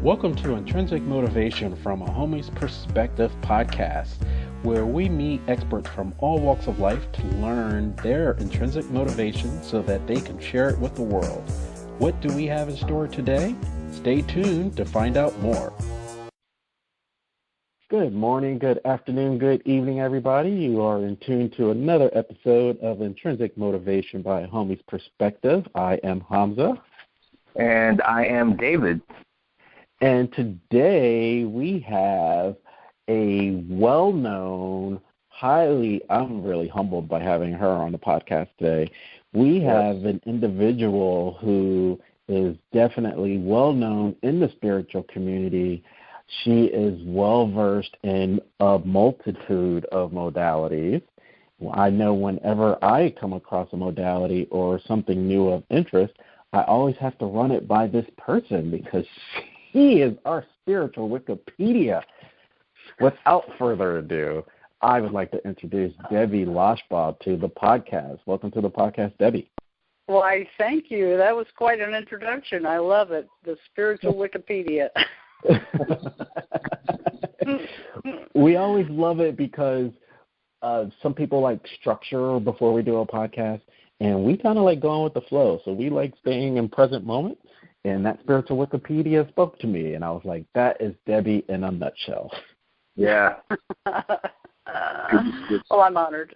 Welcome to Intrinsic Motivation from a Homie's Perspective podcast, where we meet experts from all walks of life to learn their intrinsic motivation so that they can share it with the world. What do we have in store today? Stay tuned to find out more. Good morning, good afternoon, good evening, everybody. You are in tune to another episode of Intrinsic Motivation by a Homie's Perspective. I am Hamza. And I am David. And today we have a well-known, I'm really humbled by having her on the podcast today. We have an individual who is definitely well-known in the spiritual community. She is well-versed in a multitude of modalities. I know whenever I come across a modality or something new of interest, I always have to run it by this person because he is our spiritual Wikipedia. Without further ado, I would like to introduce Debbie Loshbough to the podcast. Welcome to the podcast, Debbie. Why, thank you. That was quite an introduction. I love it. The spiritual Wikipedia. We always love it because some people like structure before we do a podcast, and we kind of like going with the flow. So we like staying in present moment. And that spiritual Wikipedia spoke to me, and I was like, that is Debbie in a nutshell. Yeah. Well, I'm honored.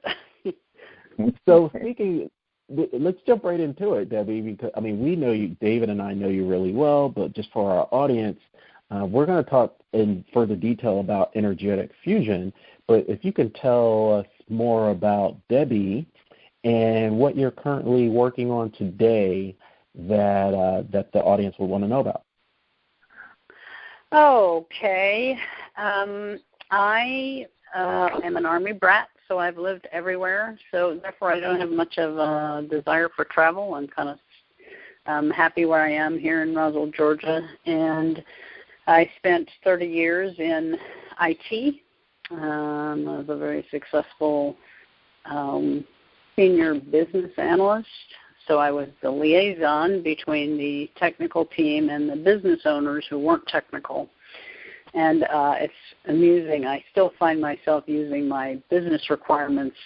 So let's jump right into it, Debbie, because, we know you, David and I know you really well, but just for our audience, we're going to talk in further detail about energetic fusion, but if you can tell us more about Debbie and what you're currently working on today that the audience will want to know about. Okay. I am an Army brat, so I've lived everywhere. So therefore, I don't have much of a desire for travel. I'm kind of happy where I am here in Roswell, Georgia. And I spent 30 years in IT. I was a very successful senior business analyst. So I was the liaison between the technical team and the business owners who weren't technical. And it's amusing. I still find myself using my business requirements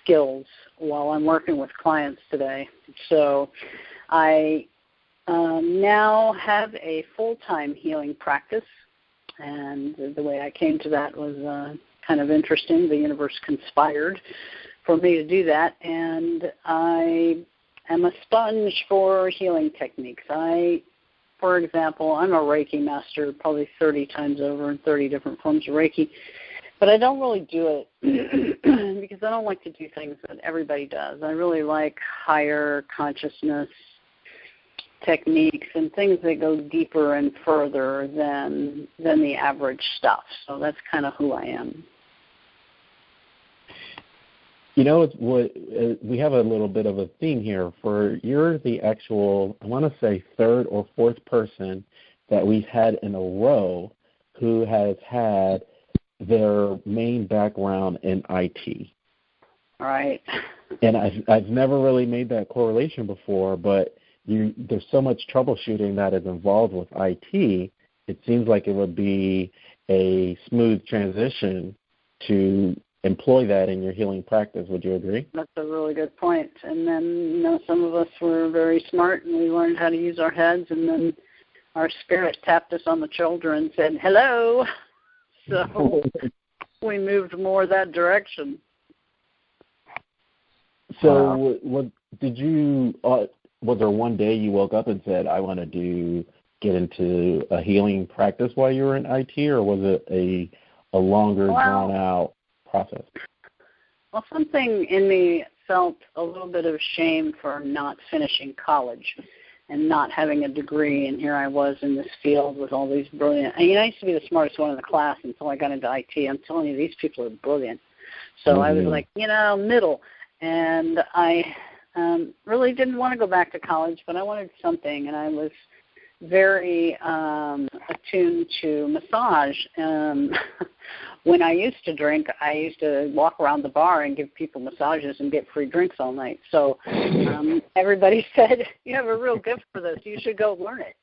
skills while I'm working with clients today. So I now have a full-time healing practice. And the way I came to that was kind of interesting. The universe conspired for me to do that. And I'm a sponge for healing techniques. For example, I'm a Reiki master probably 30 times over in 30 different forms of Reiki, but I don't really do it because I don't like to do things that everybody does. I really like higher consciousness techniques and things that go deeper and further than the average stuff. So that's kind of who I am. You know, we have a little bit of a theme here. You're the actual, I want to say, third or fourth person that we've had in a row who has had their main background in IT. Right. And I've never really made that correlation before, but there's so much troubleshooting that is involved with IT, it seems like it would be a smooth transition to employ that in your healing practice. Would you agree? That's a really good point. And then, some of us were very smart and we learned how to use our heads, and then our spirit tapped us on the shoulder and said, hello. So we moved more that direction. So what did you, was there one day you woke up and said, I want to get into a healing practice while you were in IT, or was it a longer, drawn-out process? Well, something in me felt a little bit of shame for not finishing college and not having a degree, and here I was in this field with all these brilliant, I used to be the smartest one in the class until I got into IT. I'm telling you, these people are brilliant. So I was like, middle, and I really didn't want to go back to college, but I wanted something, and I was very attuned to massage. when I used to drink, I used to walk around the bar and give people massages and get free drinks all night. So everybody said, you have a real gift for this. You should go learn it.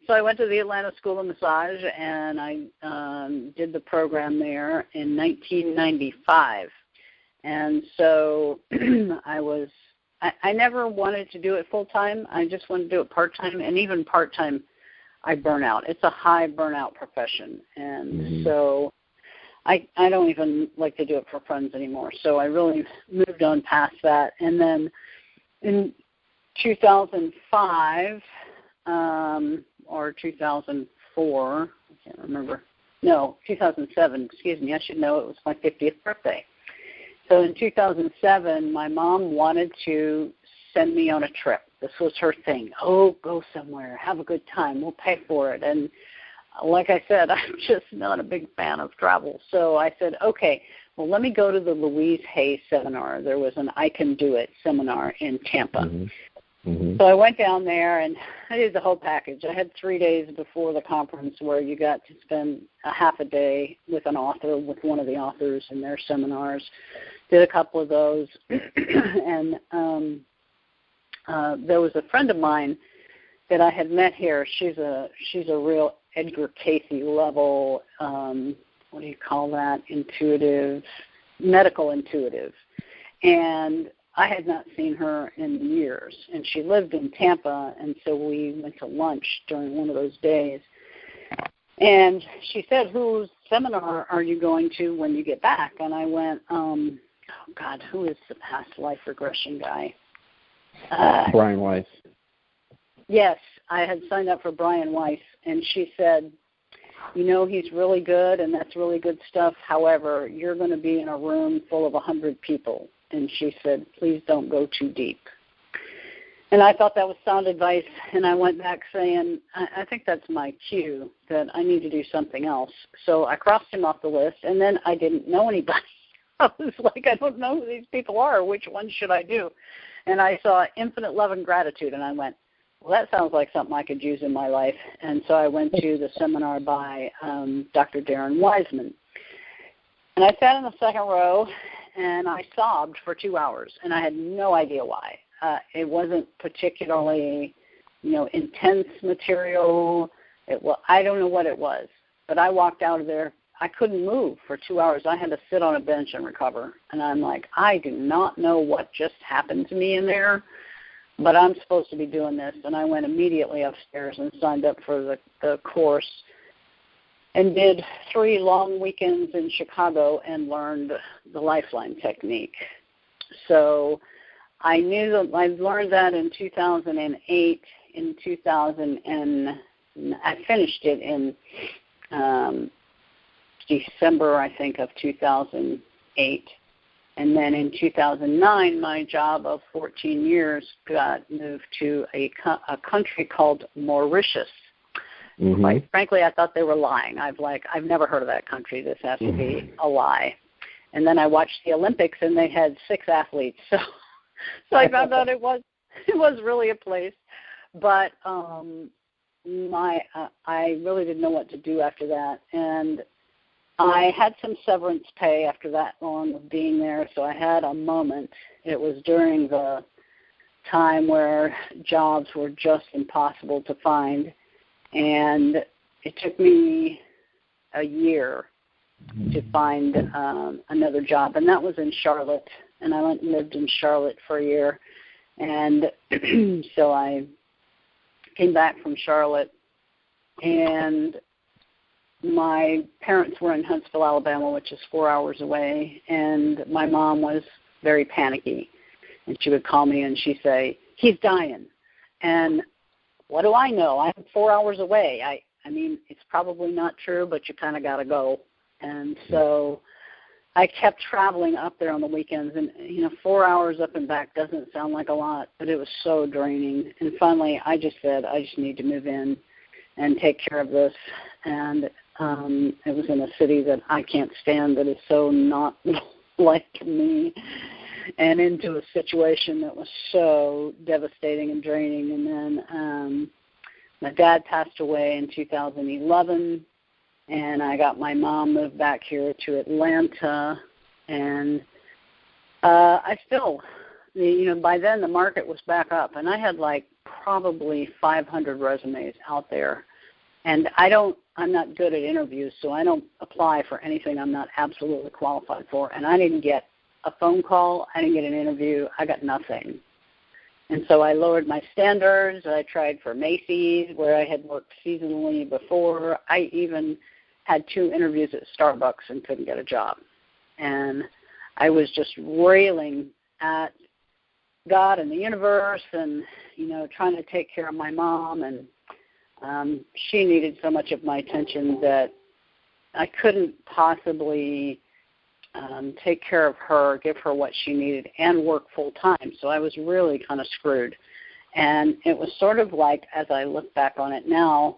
So I went to the Atlanta School of Massage, and I did the program there in 1995. And so I never wanted to do it full-time. I just wanted to do it part-time, and even part-time, I burn out. It's a high burnout profession, and so I don't even like to do it for friends anymore. So I really moved on past that. And then in 2005 or 2004, I can't remember. No, 2007, excuse me. I should know, it was my 50th birthday. So in 2007, my mom wanted to send me on a trip. This was her thing. Oh, go somewhere. Have a good time. We'll pay for it. And like I said, I'm just not a big fan of travel. So I said, okay, well, let me go to the Louise Hay seminar. There was an I Can Do It seminar in Tampa. So I went down there, and I did the whole package. I had 3 days before the conference where you got to spend a half a day with an author, with one of the authors in their seminars. Did a couple of those. And there was a friend of mine that I had met here. She's a real Edgar Cayce level, what do you call that, medical intuitive. And I had not seen her in years, and she lived in Tampa, and so we went to lunch during one of those days. And she said, whose seminar are you going to when you get back? And I went, oh, God, who is the past life regression guy? Brian Weiss. Yes, I had signed up for Brian Weiss, and she said, you know, he's really good, and that's really good stuff. However, you're going to be in a room full of 100 people. And she said, please don't go too deep. And I thought that was sound advice, and I went back saying, I think that's my cue, that I need to do something else. So I crossed him off the list, and then I didn't know anybody. I was like, I don't know who these people are. Which one should I do? And I saw Infinite Love and Gratitude, and I went, well, that sounds like something I could use in my life. And so I went to the seminar by Dr. Darren Wiseman. And I sat in the second row, and I sobbed for 2 hours, and I had no idea why. It wasn't particularly, intense material. I don't know what it was, but I walked out of there. I couldn't move for 2 hours. I had to sit on a bench and recover. And I'm like, I do not know what just happened to me in there, but I'm supposed to be doing this. And I went immediately upstairs and signed up for the course and did 3 long weekends in Chicago and learned the Lifeline technique. So I knew that I learned that in 2008. In 2000, and I finished it in December, I think, of 2008. And then in 2009, my job of 14 years got moved to a country called Mauritius. Quite frankly, I thought they were lying. I've never heard of that country. This has to be a lie. And then I watched the Olympics, and they had 6 athletes. So I found out it was really a place. But I really didn't know what to do after that. And I had some severance pay after that long of being there, so I had a moment. It was during the time where jobs were just impossible to find. And it took me a year to find another job, and that was in Charlotte. And I went and lived in Charlotte for a year. And so I came back from Charlotte, and my parents were in Huntsville, Alabama, which is 4 hours away, and my mom was very panicky. And she would call me, and she'd say, he's dying. And what do I know? I'm 4 hours away. I mean, it's probably not true, but you kind of got to go. And so I kept traveling up there on the weekends. And, 4 hours up and back doesn't sound like a lot, but it was so draining. And finally, I just said, I just need to move in and take care of this. And it was in a city that I can't stand, that is so not like me, and into a situation that was so devastating and draining. And then my dad passed away in 2011, and I got my mom moved back here to Atlanta, and I still, by then the market was back up, and I had like probably 500 resumes out there, and I'm not good at interviews, so I don't apply for anything I'm not absolutely qualified for, and I didn't get a phone call, I didn't get an interview, I got nothing. And so I lowered my standards. I tried for Macy's, where I had worked seasonally before. I even had 2 interviews at Starbucks and couldn't get a job. And I was just railing at God and the universe and, trying to take care of my mom. And she needed so much of my attention that I couldn't possibly take care of her, give her what she needed, and work full-time. So I was really kind of screwed. And it was sort of like, as I look back on it now,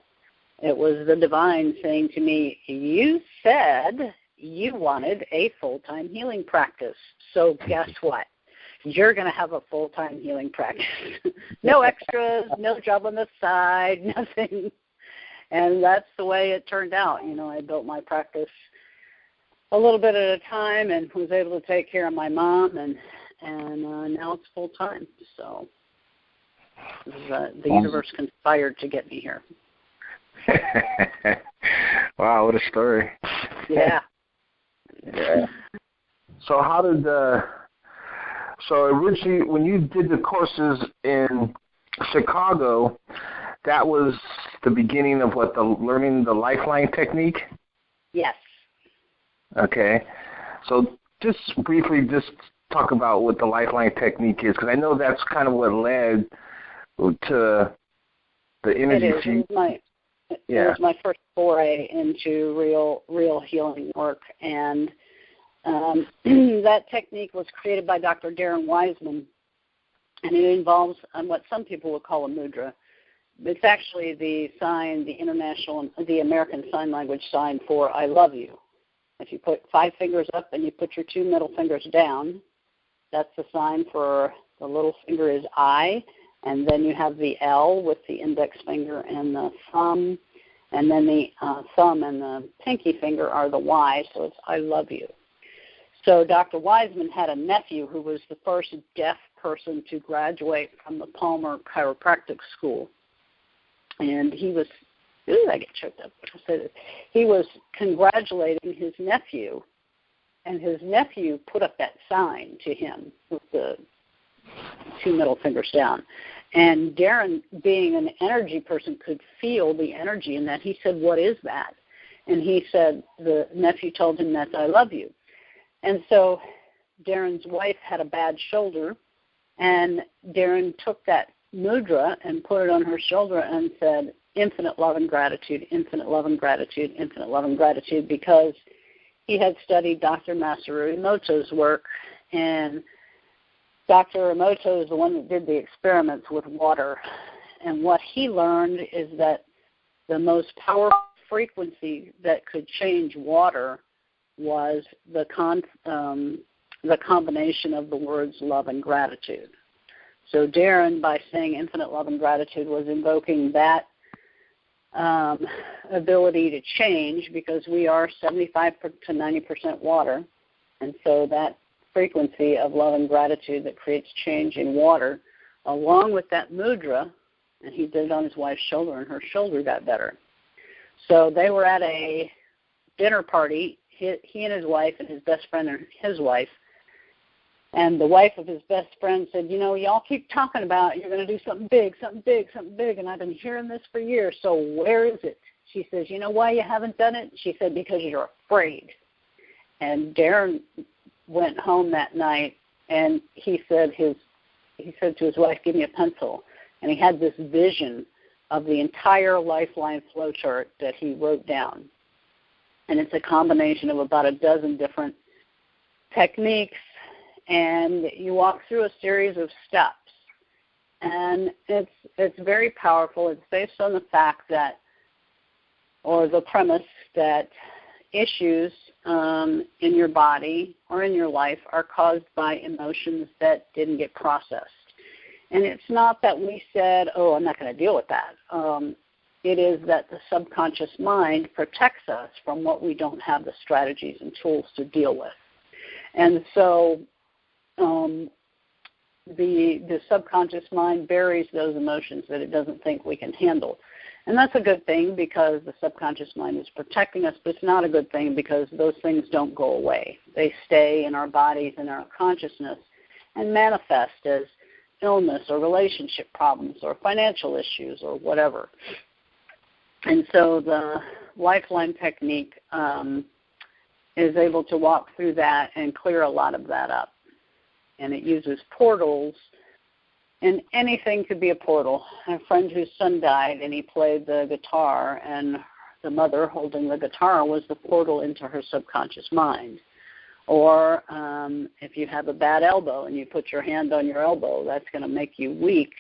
it was the divine saying to me, you said you wanted a full-time healing practice. So guess what? You're going to have a full-time healing practice. No extras, no job on the side, nothing. And that's the way it turned out. I built my practice a little bit at a time and was able to take care of my mom, and now it's full-time. So the universe conspired to get me here. Wow, what a story. Yeah. Yeah. So how did so originally when you did the courses in Chicago, that was the beginning of learning the lifeline technique? Yes. Okay. So just briefly talk about what the lifeline technique is, because I know that's kind of what led to the energy. It is. It was my first foray into real healing work, and that technique was created by Dr. Darren Wiseman, and it involves what some people would call a mudra. It's actually the sign, the American Sign Language sign for I love you. If you put 5 fingers up and you put your 2 middle fingers down, that's the sign for the little finger is I, and then you have the L with the index finger and the thumb, and then the thumb and the pinky finger are the Y, so it's I love you. So Dr. Wiseman had a nephew who was the first deaf person to graduate from the Palmer Chiropractic School, and he was I get choked up. He was congratulating his nephew, and his nephew put up that sign to him with the 2 middle fingers down. And Darren, being an energy person, could feel the energy in that. He said, what is that? And he said, the nephew told him, that's I love you. And so Darren's wife had a bad shoulder, and Darren took that mudra and put it on her shoulder and said, infinite love and gratitude, infinite love and gratitude, infinite love and gratitude, because he had studied Dr. Masaru Emoto's work, and Dr. Emoto is the one that did the experiments with water. And what he learned is that the most powerful frequency that could change water was the combination of the words love and gratitude. So Darren, by saying infinite love and gratitude, was invoking that ability to change, because we are 75 to 90% water, and so that frequency of love and gratitude that creates change in water, along with that mudra, and he did it on his wife's shoulder, and her shoulder got better. So they were at a dinner party, he and his wife and his best friend and his wife, and the wife of his best friend said, y'all keep talking about you're going to do something big, and I've been hearing this for years, so where is it? She says, you know why you haven't done it? She said, because you're afraid. And Darren went home that night, and he said to his wife, give me a pencil. And he had this vision of the entire Lifeline flowchart that he wrote down. And it's a combination of about a dozen different techniques, and you walk through a series of steps. And it's very powerful. It's based on the fact that, or the premise that issues in your body or in your life are caused by emotions that didn't get processed. And it's not that we said, I'm not going to deal with that. it is that the subconscious mind protects us from what we don't have the strategies and tools to deal with. And so the subconscious mind buries those emotions that it doesn't think we can handle. And that's a good thing because the subconscious mind is protecting us, but it's not a good thing because those things don't go away. They stay in our bodies and our consciousness and manifest as illness or relationship problems or financial issues or whatever. And so the Lifeline technique is able to walk through that and clear a lot of that up. And it uses portals, and anything could be a portal. I have a friend whose son died, and he played the guitar, and the mother holding the guitar was the portal into her subconscious mind. Or if you have a bad elbow and you put your hand on your elbow, that's going to make you weak,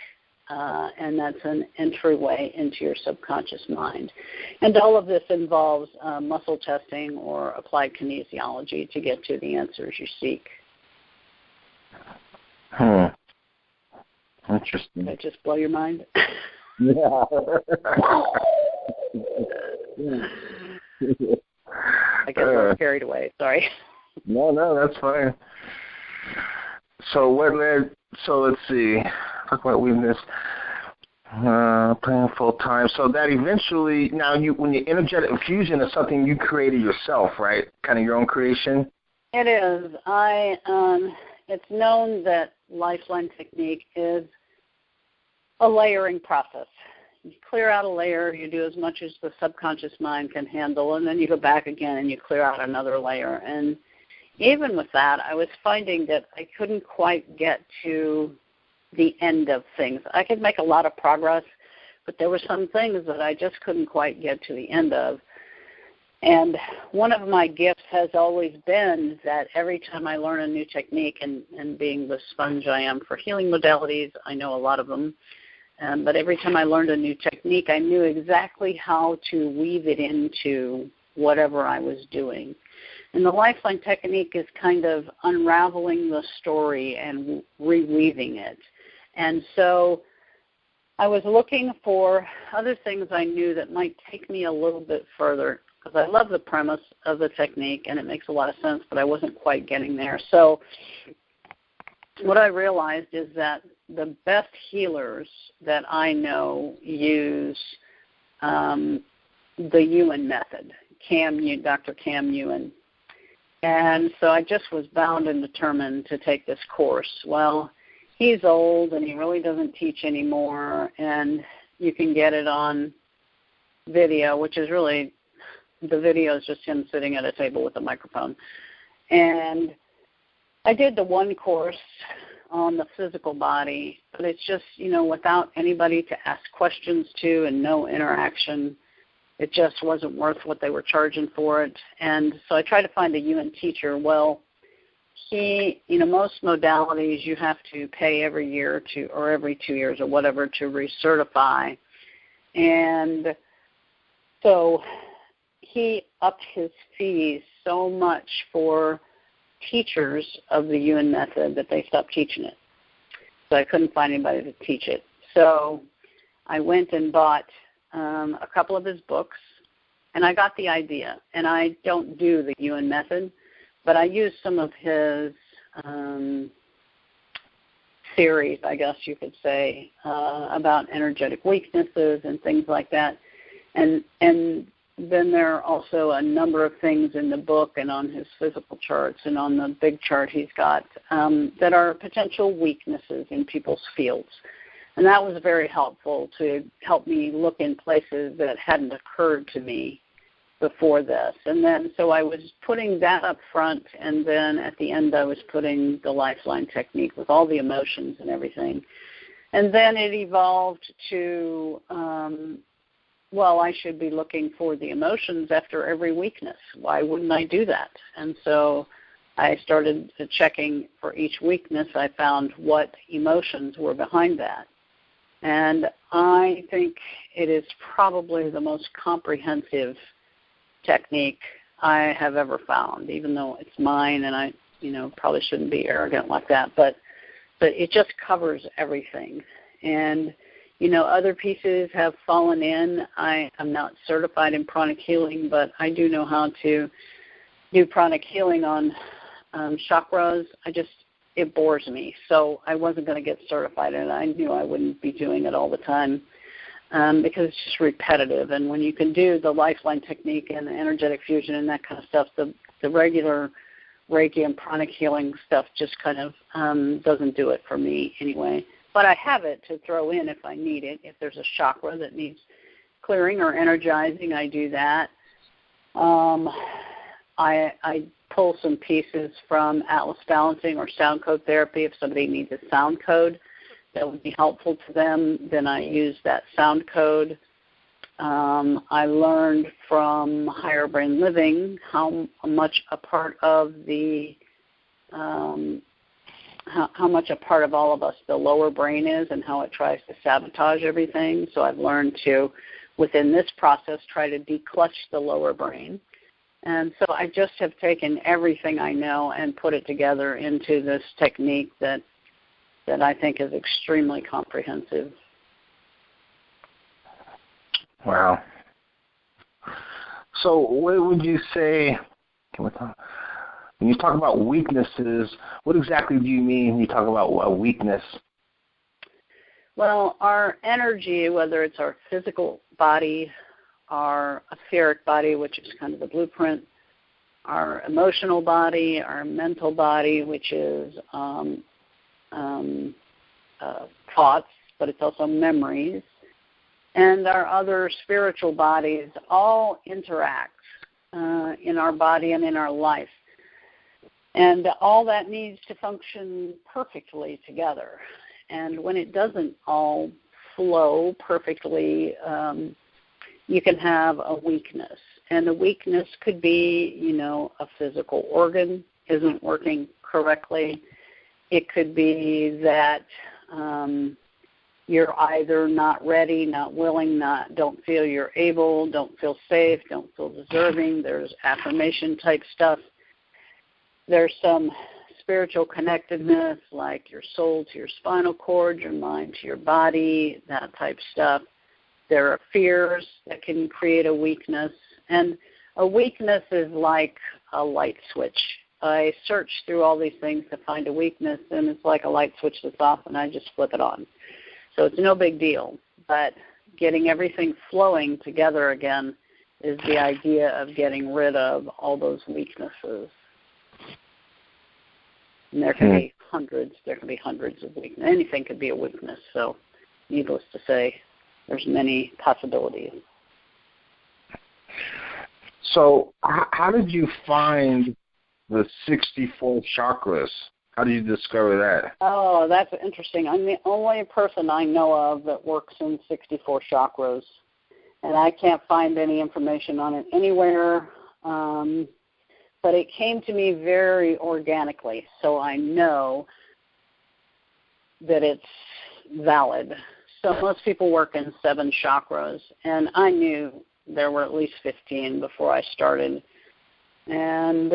and that's an entryway into your subconscious mind. And all of this involves muscle testing or applied kinesiology to get to the answers you seek. Interesting. Did I just blow your mind? Yeah. I guess I was carried away. Sorry. No, that's fine. So what led? So let's see. Talk about weakness. Playing full time. So that eventually, now when you energetic infusion is something you created yourself, right? Kind of your own creation. It is. It's known that Lifeline technique is a layering process. You clear out a layer, you do as much as the subconscious mind can handle, and then you go back again and you clear out another layer. And even with that, I was finding that I couldn't quite get to the end of things. I could make a lot of progress, but there were some things that I just couldn't quite get to the end of. And one of my gifts has always been that every time I learn a new technique, and being the sponge I am for healing modalities, I know a lot of them, but every time I learned a new technique, I knew exactly how to weave it into whatever I was doing. And the Lifeline technique is kind of unraveling the story and reweaving it. And so I was looking for other things I knew that might take me a little bit further, because I love the premise of the technique and it makes a lot of sense, but I wasn't quite getting there. So what I realized is that the best healers that I know use the Ewan method, Dr. Cam Ewan. And so I just was bound and determined to take this course. Well, he's old and he really doesn't teach anymore, and you can get it on video, which is really, the video is just him sitting at a table with a microphone. And I did the one course on the physical body, but it's just, without anybody to ask questions to and no interaction, it just wasn't worth what they were charging for it. And so I tried to find a UN teacher. Well, most modalities you have to pay every year or every 2 years or whatever to recertify. And so he upped his fees so much for teachers of the Ewan method that they stopped teaching it. So I couldn't find anybody to teach it. So I went and bought a couple of his books, and I got the idea. And I don't do the Ewan method, but I use some of his theories, I guess you could say, about energetic weaknesses and things like that. And then there are also a number of things in the book and on his physical charts and on the big chart he's got that are potential weaknesses in people's fields. And that was very helpful to help me look in places that hadn't occurred to me before this. And then so I was putting that up front, and then at the end I was putting the Lifeline technique with all the emotions and everything. And then it evolved to I should be looking for the emotions after every weakness. Why wouldn't I do that? And so I started checking for each weakness. I found what emotions were behind that. And I think it is probably the most comprehensive technique I have ever found, even though it's mine and I, probably shouldn't be arrogant like that. But it just covers everything. And Other pieces have fallen in. I am not certified in pranic healing, but I do know how to do pranic healing on chakras. It bores me. So I wasn't going to get certified, and I knew I wouldn't be doing it all the time because it's just repetitive. And when you can do the lifeline technique and the energetic fusion and that kind of stuff, the regular Reiki and pranic healing stuff just kind of doesn't do it for me anyway. But I have it to throw in if I need it. If there's a chakra that needs clearing or energizing, I do that. I pull some pieces from Atlas Balancing or sound code therapy. If somebody needs a sound code that would be helpful to them, then I use that sound code. I learned from Higher Brain Living how much a part of how much a part of all of us the lower brain is and how it tries to sabotage everything. So I've learned to, within this process, try to declutch the lower brain. And so I just have taken everything I know and put it together into this technique that I think is extremely comprehensive. Wow. So what would you say, when you talk about weaknesses, what exactly do you mean when you talk about a weakness? Well, our energy, whether it's our physical body, our etheric body, which is kind of the blueprint, our emotional body, our mental body, which is thoughts, but it's also memories, and our other spiritual bodies all interact in our body and in our life. And all that needs to function perfectly together. And when it doesn't all flow perfectly, you can have a weakness. And the weakness could be, a physical organ isn't working correctly. It could be that you're either not ready, not willing, don't feel you're able, don't feel safe, don't feel deserving. There's affirmation type stuff. There's some spiritual connectedness, like your soul to your spinal cord, your mind to your body, that type stuff. There are fears that can create a weakness. And a weakness is like a light switch. I search through all these things to find a weakness, and it's like a light switch that's off, and I just flip it on. So it's no big deal. But getting everything flowing together again is the idea of getting rid of all those weaknesses. And there can be hundreds. There can be hundreds of weaknesses. Anything could be a weakness. So, needless to say, there's many possibilities. So, how did you find the 64 chakras? How did you discover that? Oh, that's interesting. I'm the only person I know of that works in 64 chakras, and I can't find any information on it anywhere. But it came to me very organically, so I know that it's valid. So most people work in 7 chakras, and I knew there were at least 15 before I started. And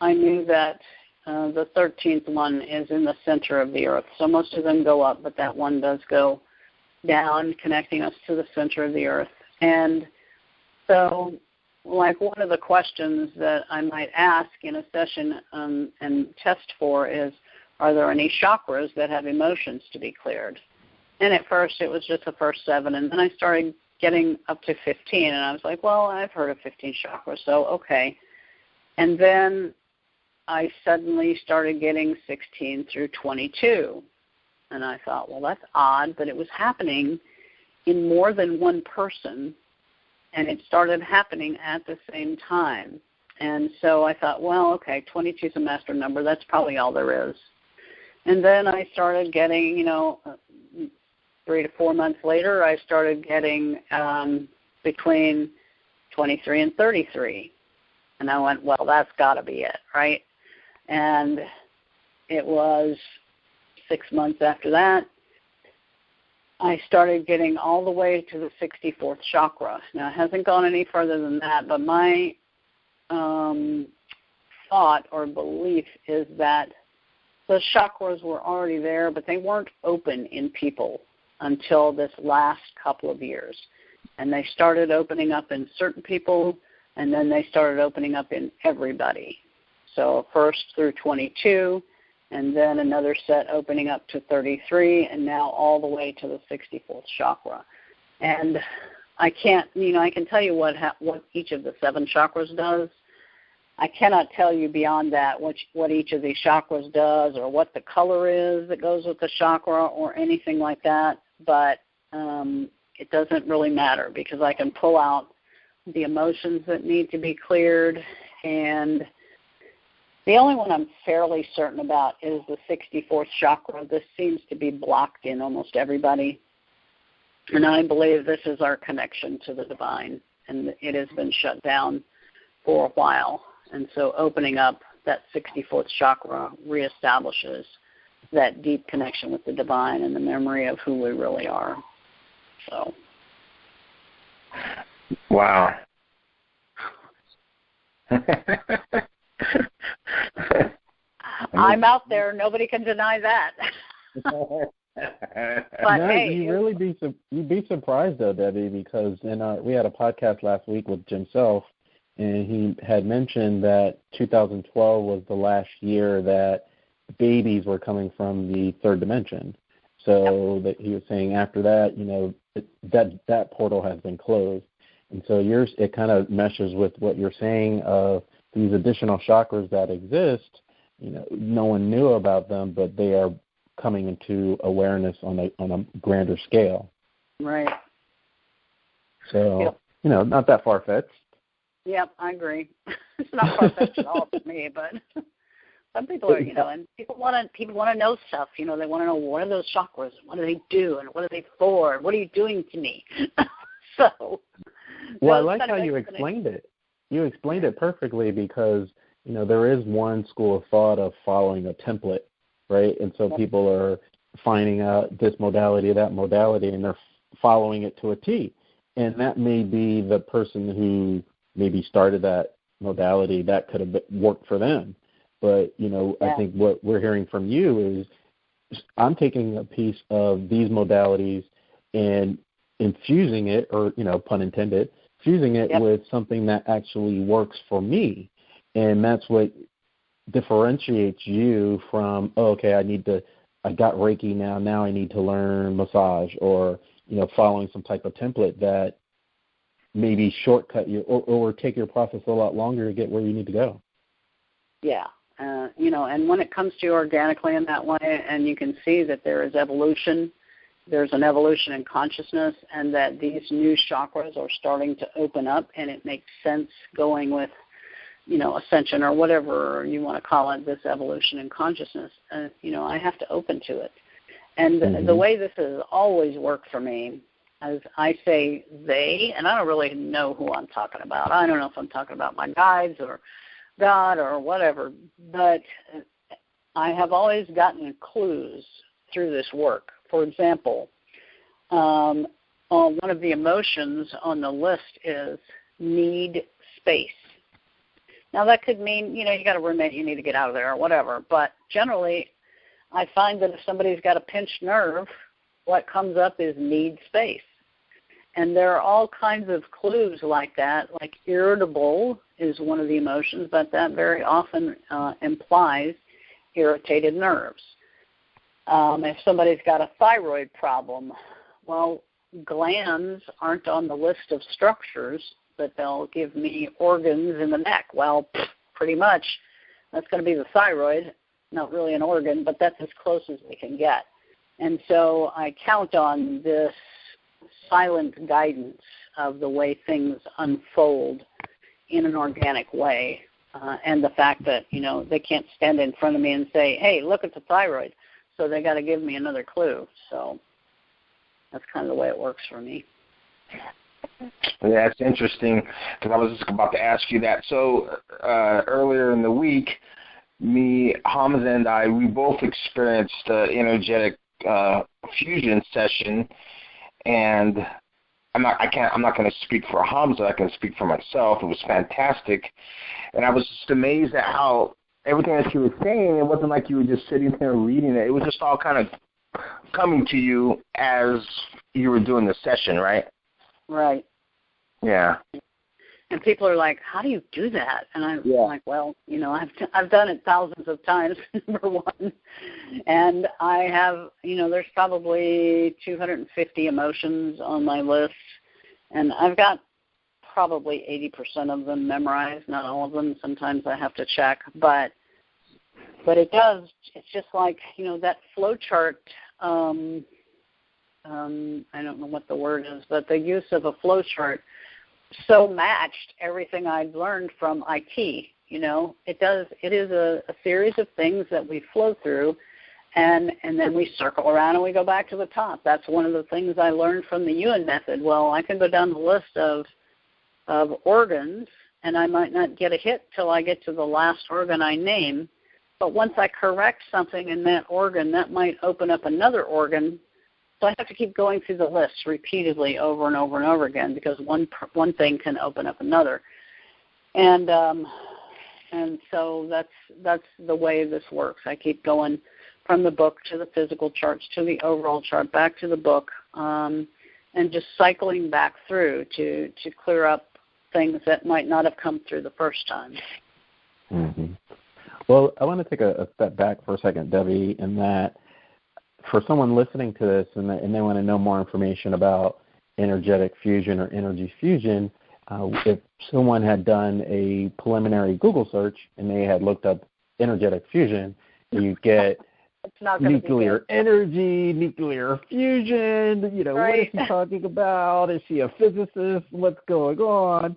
I knew that the 13th one is in the center of the earth. So most of them go up, but that one does go down, connecting us to the center of the earth. And so, like, one of the questions that I might ask in a session and test for is, are there any chakras that have emotions to be cleared? And at first it was just the first 7, and then I started getting up to 15, and I was like, well, I've heard of 15 chakras, so okay. And then I suddenly started getting 16 through 22, and I thought, well, that's odd, but it was happening in more than one person, and it started happening at the same time. And so I thought, well, okay, 22 is a master number. That's probably all there is. And then I started getting, 3 to 4 months later, I started getting between 23 and 33. And I went, well, that's got to be it, right? And it was 6 months after that, I started getting all the way to the 64th chakra. Now, it hasn't gone any further than that, but my thought or belief is that those chakras were already there, but they weren't open in people. until this last couple of years. And they started opening up in certain people, and then they started opening up in everybody. So first through 22, and then another set opening up to 33, and now all the way to the 64th chakra. And I can't, I can tell you what each of the 7 chakras does. I cannot tell you beyond that what each of these chakras does or what the color is that goes with the chakra or anything like that, but it doesn't really matter because I can pull out the emotions that need to be cleared, and the only one I'm fairly certain about is the 64th chakra. This seems to be blocked in almost everybody, and I believe this is our connection to the divine, and it has been shut down for a while. And so opening up that 64th chakra reestablishes that deep connection with the divine and the memory of who we really are. So. Wow. I'm out there. Nobody can deny that. But no, hey, you'd be surprised though, Debbie, because we had a podcast last week with Jim Self, and he had mentioned that 2012 was the last year that babies were coming from the third dimension. So yep. that he was saying after that, that portal has been closed. And so it kind of meshes with what you're saying of these additional chakras that exist. No one knew about them, but they are coming into awareness on a grander scale. Right. So, not that far-fetched. Yep, I agree. It's not far-fetched at all for me, but some people are, and people want to know stuff. They want to know, what are those chakras? What do they do? And what are they for? What are you doing to me? So. Well, I like how you explained it. You explained it perfectly because, there is one school of thought of following a template, right? And so people are finding out this modality, that modality, and they're following it to a T. And that may be the person who maybe started that modality that could have worked for them. But, I think what we're hearing from you is I'm taking a piece of these modalities and infusing it, or, pun intended, fusing it with something that actually works for me. And that's what differentiates you from, I got Reiki now I need to learn massage, or, following some type of template that maybe shortcut you or take your process a lot longer to get where you need to go. Yeah. And when it comes to you organically in that way, and you can see that there is evolution, there's an evolution in consciousness, and that these new chakras are starting to open up, and it makes sense going with, ascension or whatever you want to call it, this evolution in consciousness. I have to open to it. And the way this has always worked for me, as I say they, and I don't really know who I'm talking about. I don't know if I'm talking about my guides or God or whatever, but I have always gotten clues through this work. For example, one of the emotions on the list is need space. Now, that could mean, you got a roommate, you need to get out of there or whatever. But generally, I find that if somebody's got a pinched nerve, what comes up is need space. And there are all kinds of clues like that, like irritable is one of the emotions, but that very often implies irritated nerves. If somebody's got a thyroid problem, well, glands aren't on the list of structures, but they'll give me organs in the neck. Well, pretty much that's going to be the thyroid, not really an organ, but that's as close as we can get. And so I count on this silent guidance of the way things unfold in an organic way, and the fact that, they can't stand in front of me and say, hey, look at the thyroid. So they got to give me another clue. So that's kind of the way it works for me. Yeah, it's interesting because I was just about to ask you that. So earlier in the week, me, Hamza, and we both experienced the energetic fusion session, and I'm not going to speak for Hamza. I can speak for myself. It was fantastic, and I was just amazed at how everything that she was saying, it wasn't like you were just sitting there reading it. It was just all kind of coming to you as you were doing the session, right? Right. Yeah. And people are like, how do you do that? And I'm like, well, I've done it thousands of times, number one. And I have, there's probably 250 emotions on my list. And I've got probably 80% of them memorized, not all of them. Sometimes I have to check. But it's just like, that flow chart, I don't know what the word is, but the use of a flow chart so matched everything I'd learned from IT. It is a series of things that we flow through, and then we circle around and we go back to the top. That's one of the things I learned from the Ewan method. Well, I can go down the list of organs, and I might not get a hit till I get to the last organ I name, but once I correct something in that organ, that might open up another organ. So I have to keep going through the list repeatedly over and over and over again, because one thing can open up another. And so that's the way this works. I keep going from the book to the physical charts to the overall chart, back to the book, and just cycling back through to clear up things that might not have come through the first time. Mm-hmm. Well, I want to take a step back for a second, Debbie, in that for someone listening to this and they want to know more information about energetic fusion or energy fusion, if someone had done a preliminary Google search and they had looked up energetic fusion, you get nuclear energy, nuclear fusion, right. What is he talking about? Is she a physicist? What's going on?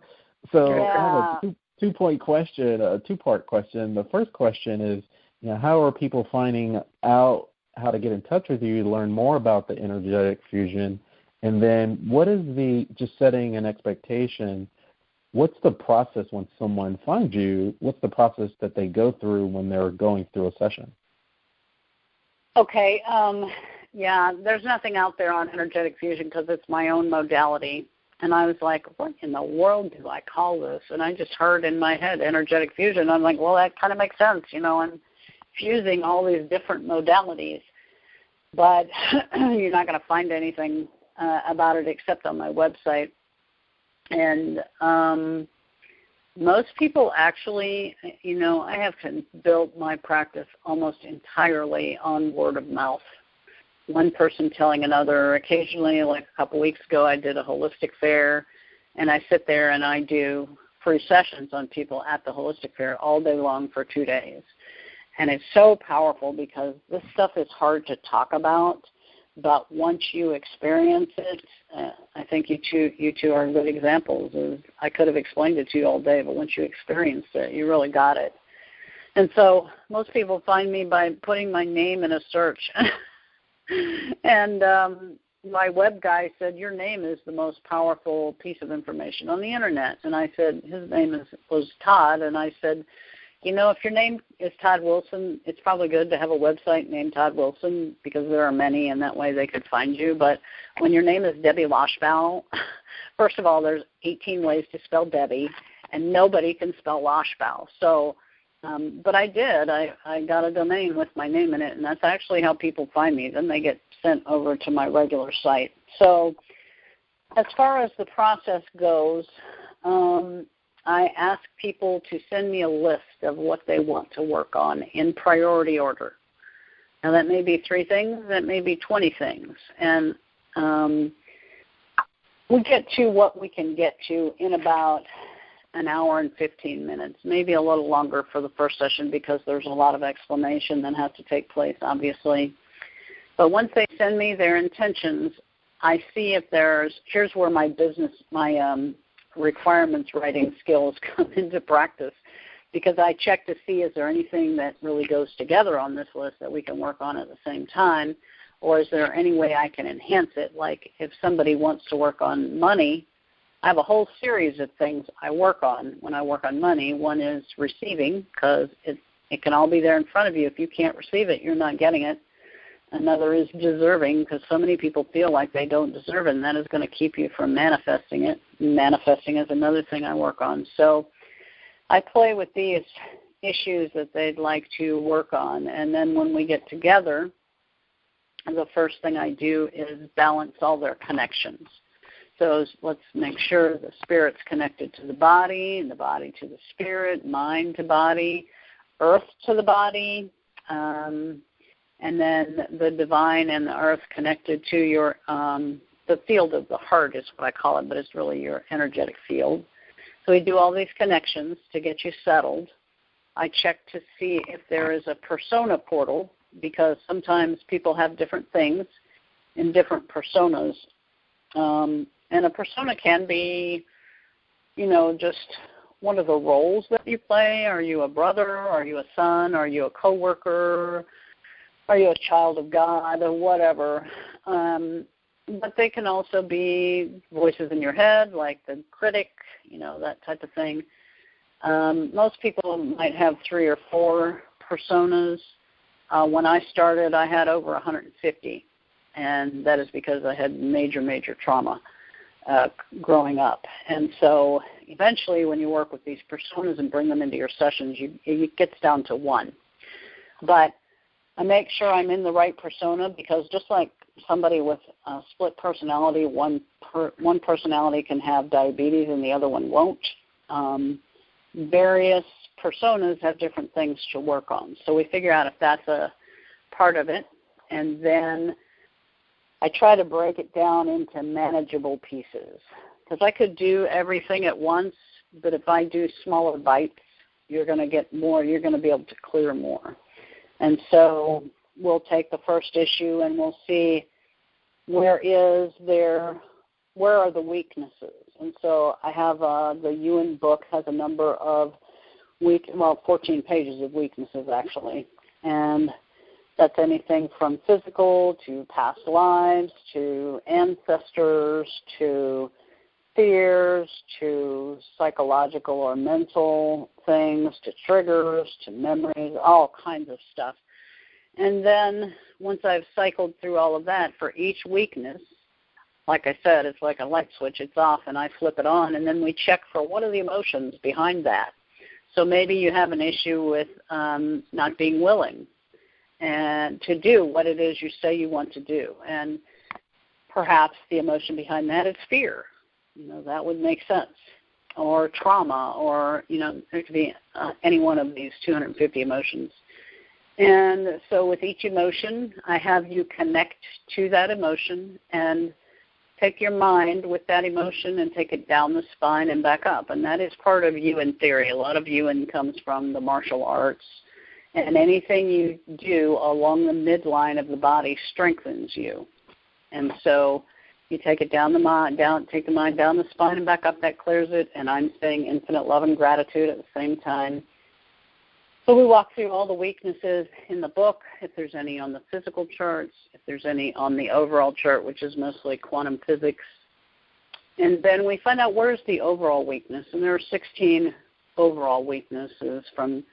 So I have a two-part question. The first question is, how are people finding out how to get in touch with you to learn more about the energetic fusion? And then what is just setting an expectation, what's the process when someone finds you? What's the process that they go through when they're going through a session? Okay. There's nothing out there on energetic fusion because it's my own modality. And I was like, what in the world do I call this? And I just heard in my head energetic fusion. I'm like, well, that kind of makes sense. I'm fusing all these different modalities. But you're not going to find anything about it except on my website. And most people actually, I have built my practice almost entirely on word of mouth. One person telling another. Occasionally, like a couple weeks ago, I did a holistic fair, and I sit there and I do free sessions on people at the holistic fair all day long for 2 days. And it's so powerful because this stuff is hard to talk about, but once you experience it, I think you two are good examples. I could have explained it to you all day, but once you experienced it, you really got it. And so most people find me by putting my name in a search. And my web guy said, your name is the most powerful piece of information on the Internet. And I said, his name was Todd. And I said, if your name is Todd Wilson, it's probably good to have a website named Todd Wilson because there are many, and that way they could find you. But when your name is Debbie Loshbough, first of all, there's 18 ways to spell Debbie, and nobody can spell Loshbough. So, but I did. I got a domain with my name in it, and that's actually how people find me. Then they get sent over to my regular site. So as far as the process goes, I ask people to send me a list of what they want to work on in priority order. Now, that may be 3 things, that may be 20 things. And we get to what we can get to in about an hour and 15 minutes, maybe a little longer for the first session because there's a lot of explanation that has to take place, obviously. But once they send me their intentions, I see if here's where my requirements writing skills come into practice, because I check to see is there anything that really goes together on this list that we can work on at the same time, or is there any way I can enhance it? Like if somebody wants to work on money, I have a whole series of things I work on when I work on money. One is receiving, because it can all be there in front of you. If you can't receive it, you're not getting it. Another is deserving, because so many people feel like they don't deserve it, and that is going to keep you from manifesting it. Manifesting is another thing I work on. So I play with these issues that they'd like to work on, and then when we get together, the first thing I do is balance all their connections. So let's make sure the spirit's connected to the body, and the body to the spirit, mind to body, earth to the body, and then the divine and the earth connected to your the field of the heart is what I call it, but it's really your energetic field. So we do all these connections to get you settled. I check to see if there is a persona portal, because sometimes people have different things in different personas. And a persona can be, just one of the roles that you play. Are you a brother? Are you a son? Are you a coworker? Are you a child of God or whatever? But they can also be voices in your head, like the critic, that type of thing. Most people might have 3 or 4 personas. When I started, I had over 150, and that is because I had major trauma growing up. And so eventually when you work with these personas and bring them into your sessions, it gets down to 1. But I make sure I'm in the right persona, because just like somebody with a split personality, one personality can have diabetes and the other one won't. Various personas have different things to work on. So we figure out if that's a part of it, and then I try to break it down into manageable pieces, because I could do everything at once, but if I do smaller bites, you're going to get more, you're going to be able to clear more. And so we'll take the first issue and we'll see where are the weaknesses. And so I have the Ewan book has a number of 14 pages of weaknesses actually, and that's anything from physical to past lives to ancestors to fears to psychological or mental things to triggers to memories, all kinds of stuff. And then once I've cycled through all of that, for each weakness, like I said, it's like a light switch. It's off and I flip it on, and then we check for what are the emotions behind that. So maybe you have an issue with not being willing and to do what it is you say you want to do. And perhaps the emotion behind that is fear. That would make sense. Or trauma, or, there could be any one of these 250 emotions. And so with each emotion, I have you connect to that emotion and take your mind with that emotion and take it down the spine and back up. And that is part of Ewan theory. A lot of Ewan comes from the martial arts. And anything you do along the midline of the body strengthens you. And so you take it down the mind, take the mind down the spine and back up. That clears it. And I'm saying infinite love and gratitude at the same time. So we walk through all the weaknesses in the book, if there's any on the physical charts, if there's any on the overall chart, which is mostly quantum physics. And then we find out where's the overall weakness. And there are 16 overall weaknesses, from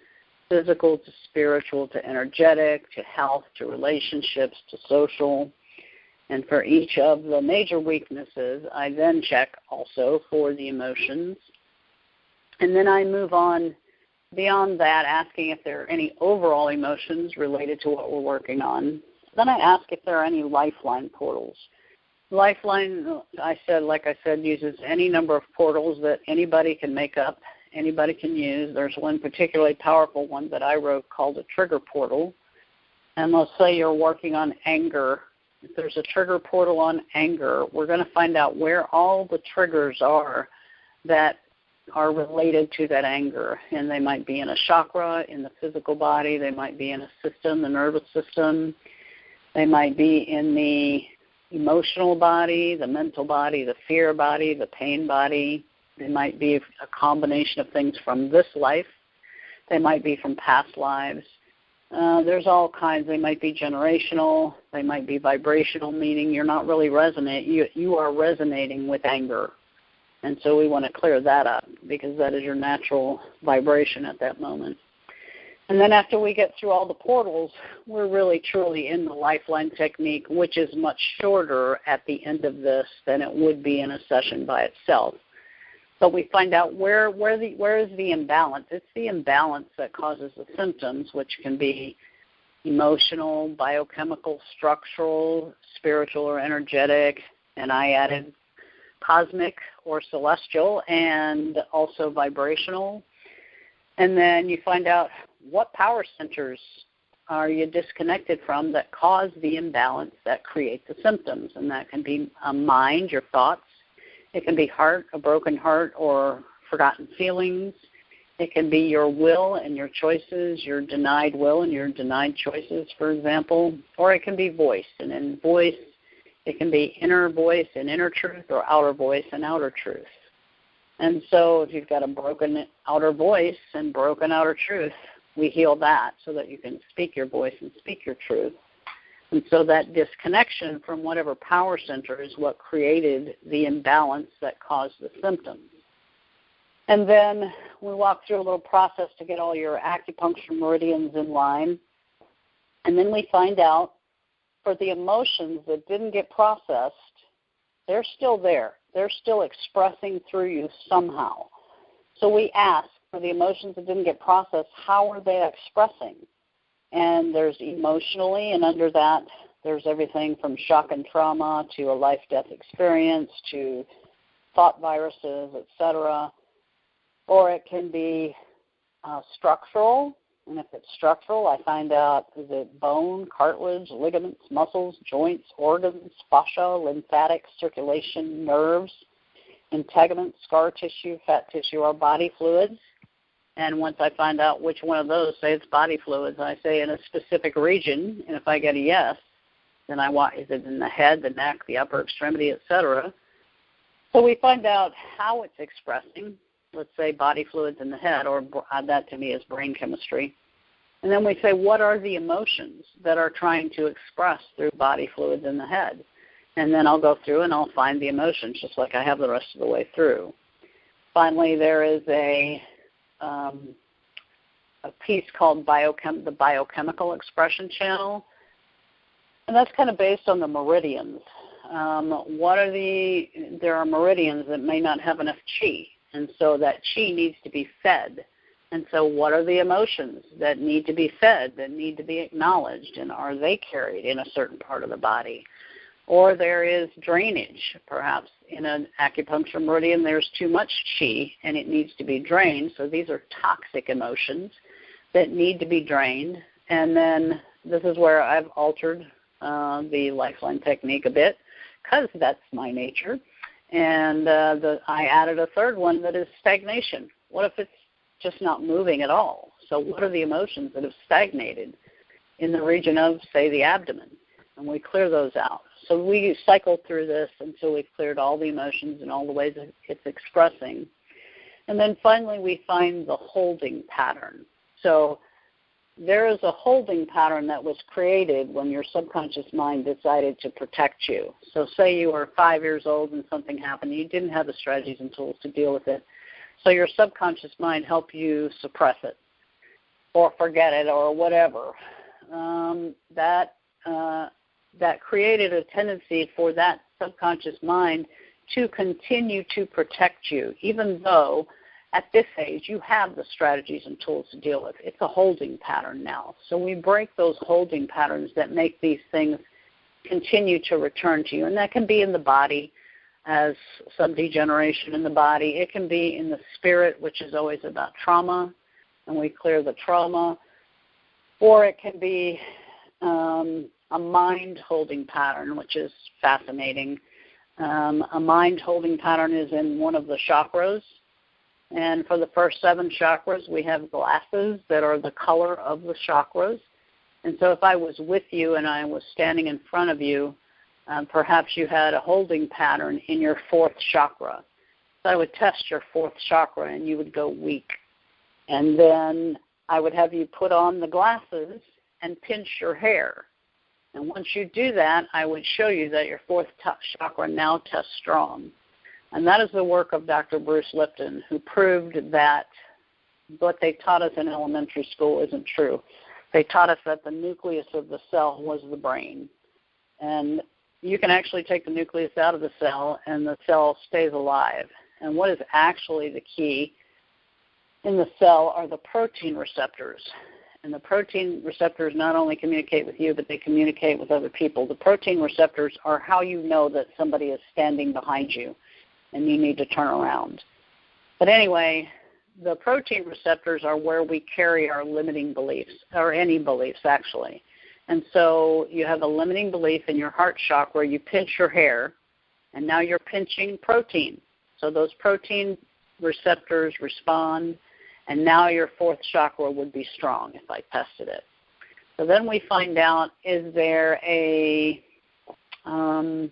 physical to spiritual to energetic to health to relationships to social. And for each of the major weaknesses, I then check also for the emotions. And then I move on beyond that, asking if there are any overall emotions related to what we're working on. Then I ask if there are any lifeline portals. Lifeline, like I said, uses any number of portals that anybody can make up, anybody can use. There's one particularly powerful one that I wrote called a trigger portal. And let's say you're working on anger. If there's a trigger portal on anger, we're going to find out where all the triggers are that are related to that anger. And they might be in a chakra, in the physical body. They might be in a system, the nervous system. They might be in the emotional body, the mental body, the fear body, the pain body. They might be a combination of things from this life. They might be from past lives. There's all kinds. They might be generational. They might be vibrational, meaning you're not really you are resonating with anger. And so we want to clear that up, because that is your natural vibration at that moment. And then after we get through all the portals, we're really truly in the lifeline technique, which is much shorter at the end of this than it would be in a session by itself. But we find out where is the imbalance. It's the imbalance that causes the symptoms, which can be emotional, biochemical, structural, spiritual or energetic, and I added cosmic or celestial, and also vibrational. And then you find out what power centers are you disconnected from that cause the imbalance that create the symptoms. And that can be a mind, your thoughts. It can be heart, a broken heart, or forgotten feelings. It can be your will and your choices, your denied will and your denied choices, for example. Or it can be voice. And in voice, it can be inner voice and inner truth, or outer voice and outer truth. And so if you've got a broken outer voice and broken outer truth, we heal that so that you can speak your voice and speak your truth. And so that disconnection from whatever power center is what created the imbalance that caused the symptoms. And then we walk through a little process to get all your acupuncture meridians in line. And then we find out for the emotions that didn't get processed, they're still there. They're still expressing through you somehow. So we ask for the emotions that didn't get processed, how are they expressing? And there's emotionally, and under that there's everything from shock and trauma to a life-death experience to thought viruses, etc. Or it can be structural, and if it's structural, I find out is it bone, cartilage, ligaments, muscles, joints, organs, fascia, lymphatic, circulation, nerves, integuments, scar tissue, fat tissue, or body fluids. And once I find out which one of those, say it's body fluids, I say in a specific region, and if I get a yes, then I want, is it in the head, the neck, the upper extremity, etc. So we find out how it's expressing, let's say body fluids in the head, or that to me is brain chemistry. And then we say, what are the emotions that are trying to express through body fluids in the head? And then I'll go through and I'll find the emotions, just like I have the rest of the way through. Finally, there is a piece called the biochemical expression channel, and that's kind of based on the meridians. There are meridians that may not have enough chi, and so that chi needs to be fed. And so what are the emotions that need to be fed, that need to be acknowledged, and are they carried in a certain part of the body? Or there is drainage. Perhaps in an acupuncture meridian there's too much chi and it needs to be drained. So these are toxic emotions that need to be drained. And then this is where I've altered the lifeline technique a bit, because that's my nature. And I added a third one that is stagnation. What if it's just not moving at all? So what are the emotions that have stagnated in the region of, say, the abdomen? And we clear those out. So we cycle through this until we've cleared all the emotions and all the ways that it's expressing. And then finally we find the holding pattern. So there is a holding pattern that was created when your subconscious mind decided to protect you. So say you were 5 years old and something happened. You didn't have the strategies and tools to deal with it. So your subconscious mind helped you suppress it or forget it or whatever. That created a tendency for that subconscious mind to continue to protect you, even though at this age you have the strategies and tools to deal with. It's a holding pattern now. So we break those holding patterns that make these things continue to return to you. And that can be in the body as some degeneration in the body. It can be in the spirit, which is always about trauma, and we clear the trauma. Or it can be a mind holding pattern, which is fascinating. A mind holding pattern is in one of the chakras. And for the first 7 chakras, we have glasses that are the color of the chakras. And so if I was with you and I was standing in front of you, perhaps you had a holding pattern in your 4th chakra. So I would test your 4th chakra and you would go weak. And then I would have you put on the glasses and pinch your hair. And once you do that, I would show you that your 4th chakra now tests strong. And that is the work of Dr. Bruce Lipton, who proved that what they taught us in elementary school isn't true. They taught us that the nucleus of the cell was the brain. And you can actually take the nucleus out of the cell and the cell stays alive. And what is actually the key in the cell are the protein receptors. And the protein receptors not only communicate with you, but they communicate with other people. The protein receptors are how you know that somebody is standing behind you and you need to turn around. But anyway, the protein receptors are where we carry our limiting beliefs, or any beliefs actually. And so you have a limiting belief in your heart chakra where you pinch your hair, and now you're pinching protein. So those protein receptors respond, and now your fourth chakra would be strong if I tested it. So then we find out, is there an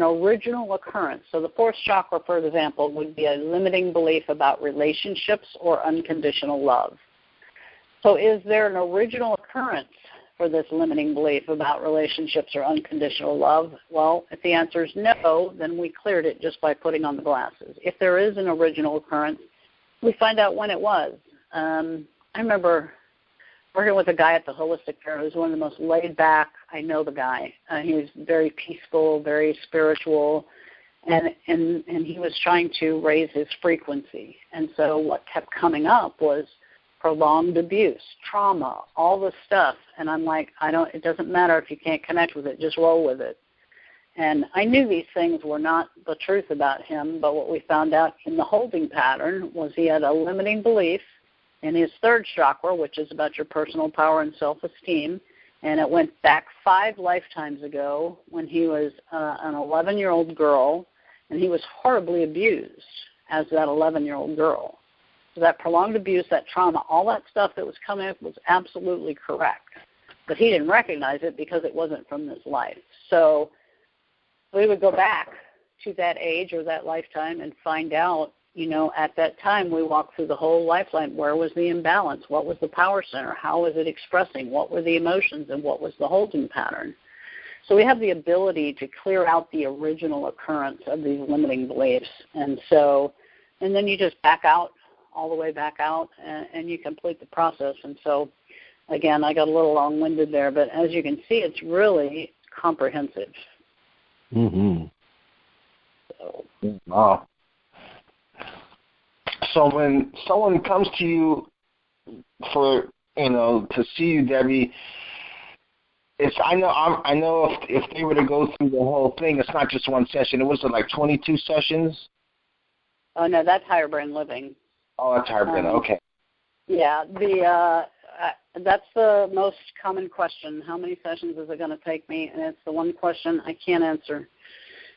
original occurrence? So the fourth chakra, for example, would be a limiting belief about relationships or unconditional love. So is there an original occurrence for this limiting belief about relationships or unconditional love? Well, if the answer is no, then we cleared it just by putting on the glasses. If there is an original occurrence, we find out when it was. I remember working with a guy at the Holistic Fair who was one of the most laid back. I know the guy. He was very peaceful, very spiritual, and he was trying to raise his frequency. And so what kept coming up was prolonged abuse, trauma, all this stuff. And I'm like, it doesn't matter if you can't connect with it, just roll with it. And I knew these things were not the truth about him, but what we found out in the holding pattern was he had a limiting belief in his third chakra, which is about your personal power and self-esteem, and it went back 5 lifetimes ago when he was an 11-year-old girl, and he was horribly abused as that 11-year-old girl. So that prolonged abuse, that trauma, all that stuff that was coming up was absolutely correct. But he didn't recognize it because it wasn't from this life. So we would go back to that age or that lifetime and find out, at that time we walked through the whole lifeline. Where was the imbalance? What was the power center? How was it expressing? What were the emotions? And what was the holding pattern? So we have the ability to clear out the original occurrence of these limiting beliefs. And then you just back out, all the way back out, and you complete the process. And so, again, I got a little long-winded there, but as you can see, it's really comprehensive. Mm-hmm. Wow. So when someone comes to you for, to see you, Debbie, I know if they were to go through the whole thing, it's not just one session. It was like 22 sessions? Oh, no, that's higher brain living. Oh, that's higher brain. Okay. Yeah, that's the most common question. How many sessions is it going to take me? And it's the one question I can't answer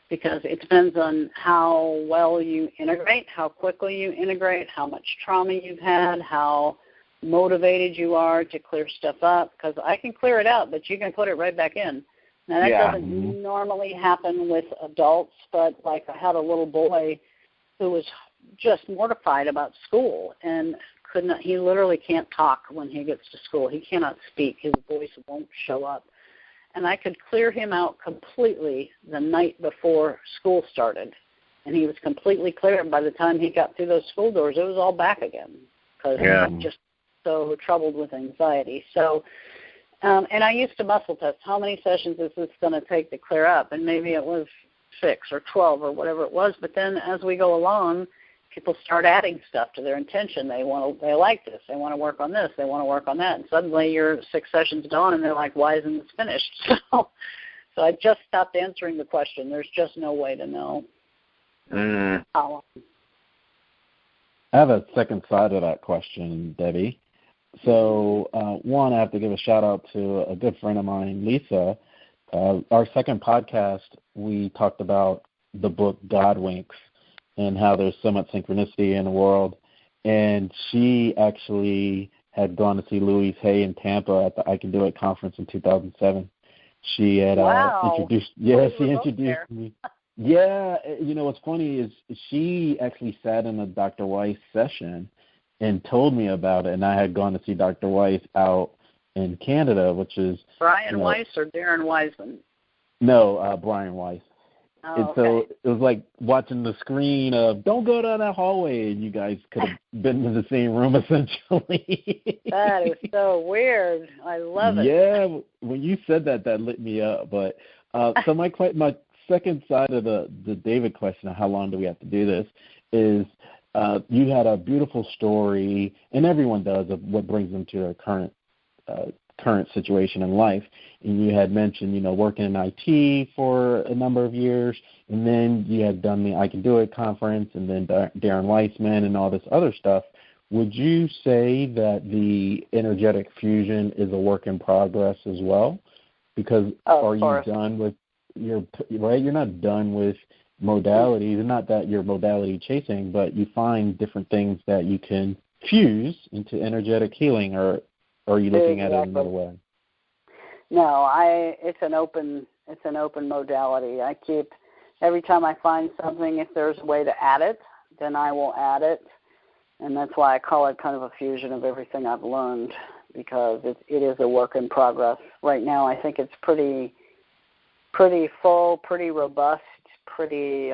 because it depends on how well you integrate, how quickly you integrate, how much trauma you've had, how motivated you are to clear stuff up, because I can clear it out, but you can put it right back in. Now, that doesn't normally happen with adults, but like I had a little boy who was just mortified about school and he literally can't talk when he gets to school. He cannot speak. His voice won't show up. And I could clear him out completely the night before school started. And he was completely clear. And by the time he got through those school doors, it was all back again because he was just so troubled with anxiety. So, and I used to muscle test. How many sessions is this going to take to clear up? And maybe it was 6 or 12 or whatever it was. But then as we go along, people start adding stuff to their intention. They like this. They want to work on this. They want to work on that. And suddenly you're 6 sessions done, and they're like, why isn't this finished? So I just stopped answering the question. There's just no way to know how long. I have a second side of that question, Debbie. So, one, I have to give a shout-out to a good friend of mine, Lisa. Our second podcast, we talked about the book God Winks, and how there's so much synchronicity in the world. And she actually had gone to see Louise Hay in Tampa at the I Can Do It conference in 2007. She had introduced me. Yeah, what's funny is she actually sat in a Dr. Weiss session and told me about it, and I had gone to see Dr. Weiss out in Canada, which is... Brian Weiss or Darren Wiseman? No, Brian Weiss. Oh, and so it was like watching the screen of "Don't go down that hallway," and you guys could have been in the same room essentially. That is so weird. I love it. Yeah, when you said that lit me up. But so my second side of the David question of how long do we have to do this is you had a beautiful story, and everyone does, of what brings them to their current situation in life. And you had mentioned, working in IT for a number of years, and then you had done the I Can Do It conference, and then Darren Weissman and all this other stuff. Would you say that the energetic fusion is a work in progress as well? Because are you done with right? You're not done with modalities, and not that you're modality chasing, but you find different things that you can fuse into energetic healing, or are you looking at it another way? No, it's an open modality. Every time I find something, if there's a way to add it, then I will add it, and that's why I call it kind of a fusion of everything I've learned, because it is a work in progress. Right now, I think it's pretty full, pretty robust, pretty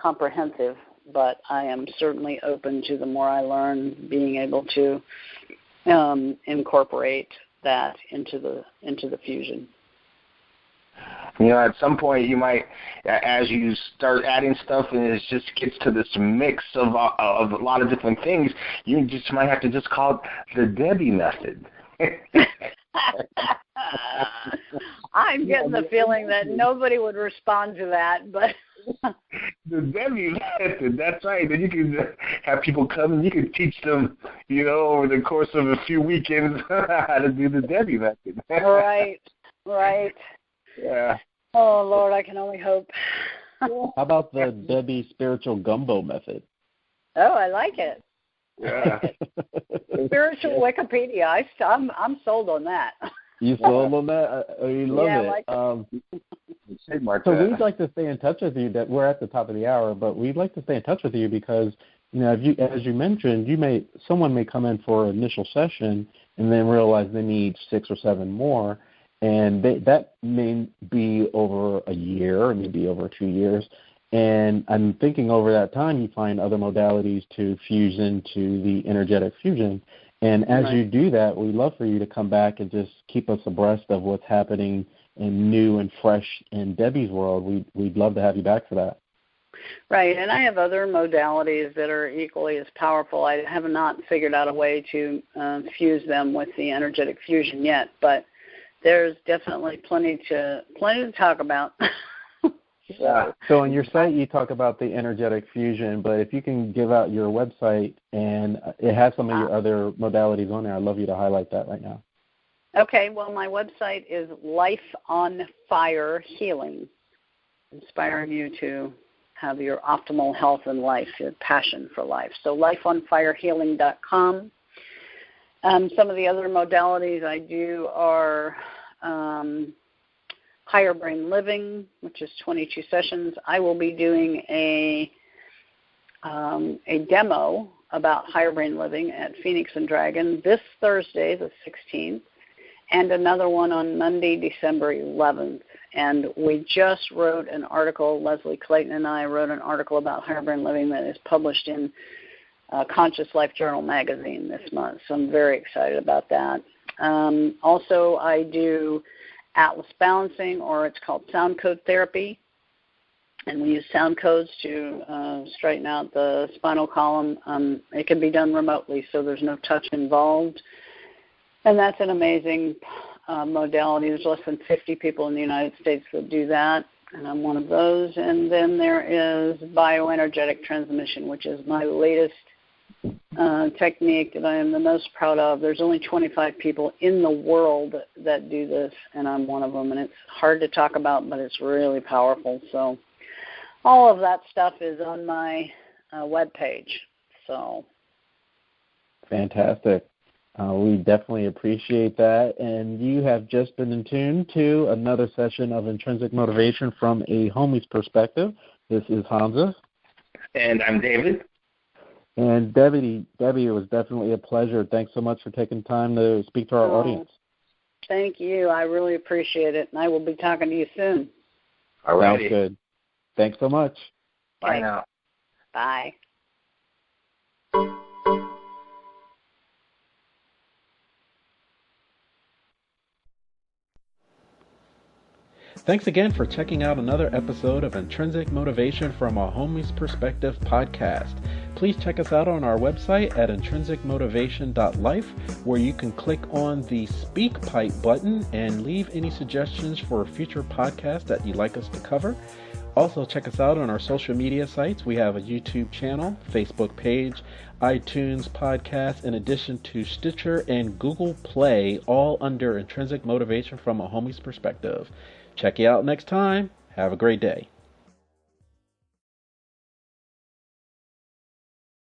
comprehensive, but I am certainly open to, the more I learn, being able to incorporate that into the fusion. At some point you might, as you start adding stuff and it just gets to this mix of a lot of different things, you just might have to just call it the Debbie method. I'm getting the feeling that nobody would respond to that, but the Debbie method, that's right. Then you can have people come and you can teach them, over the course of a few weekends how to do the Debbie method. Right. Yeah. Oh, Lord, I can only hope. How about the Debbie spiritual gumbo method? Oh, I like it. Yeah. Spiritual Wikipedia. I'm sold on that. You sold on that? You love it. I like it. So we'd like to stay in touch with you. That we're at the top of the hour, but we'd like to stay in touch with you because as you mentioned, someone may come in for an initial session and then realize they need 6 or 7 more, and that may be over a year, or maybe over 2 years. And I'm thinking over that time, you find other modalities to fuse into the energetic fusion. And as you do that, we'd love for you to come back and just keep us abreast of what's happening and new and fresh in Debbie's world. We'd love to have you back for that. Right, and I have other modalities that are equally as powerful. I have not figured out a way to fuse them with the energetic fusion yet, but there's definitely plenty to talk about. Yeah. So on your site, you talk about the energetic fusion, but if you can give out your website, and it has some of your other modalities on there, I'd love you to highlight that right now. Okay. Well, my website is Life on Fire Healing, inspiring you to have your optimal health in life, your passion for life. So lifeonfirehealing.com. Some of the other modalities I do are Higher Brain Living, which is 22 sessions. I will be doing a demo about Higher Brain Living at Phoenix and Dragon this Thursday, the 16th, and another one on Monday, December 11th. And we just wrote an article, Leslie Clayton and I wrote an article about Higher Brain Living that is published in Conscious Life Journal magazine this month, so I'm very excited about that. Also, I do Atlas Balancing, or it's called sound code therapy, and we use sound codes to straighten out the spinal column. It can be done remotely, so there's no touch involved, and that's an amazing modality. There's less than 50 people in the United States that do that, and I'm one of those. And then there is bioenergetic transmission, which is my latest technique that I am the most proud of. There's only 25 people in the world that do this, and I'm one of them, and it's hard to talk about, but it's really powerful. So all of that stuff is on my webpage. So fantastic. We definitely appreciate that. And you have just been in tune to another session of Intrinsic Motivation from a homie's perspective. This is Hamza. And I'm David. And Debbie, it was definitely a pleasure. Thanks so much for taking time to speak to our audience. Thank you. I really appreciate it, and I will be talking to you soon. All right. Sounds good. Thanks so much. Bye now. Bye. Thanks again for checking out another episode of Intrinsic Motivation from a Homie's Perspective podcast. Please check us out on our website at intrinsicmotivation.life, where you can click on the Speak Pipe button and leave any suggestions for future podcasts that you'd like us to cover. Also, check us out on our social media sites. We have a YouTube channel, Facebook page, iTunes podcast, in addition to Stitcher and Google Play, all under Intrinsic Motivation from a Homie's Perspective. Check you out next time. Have a great day.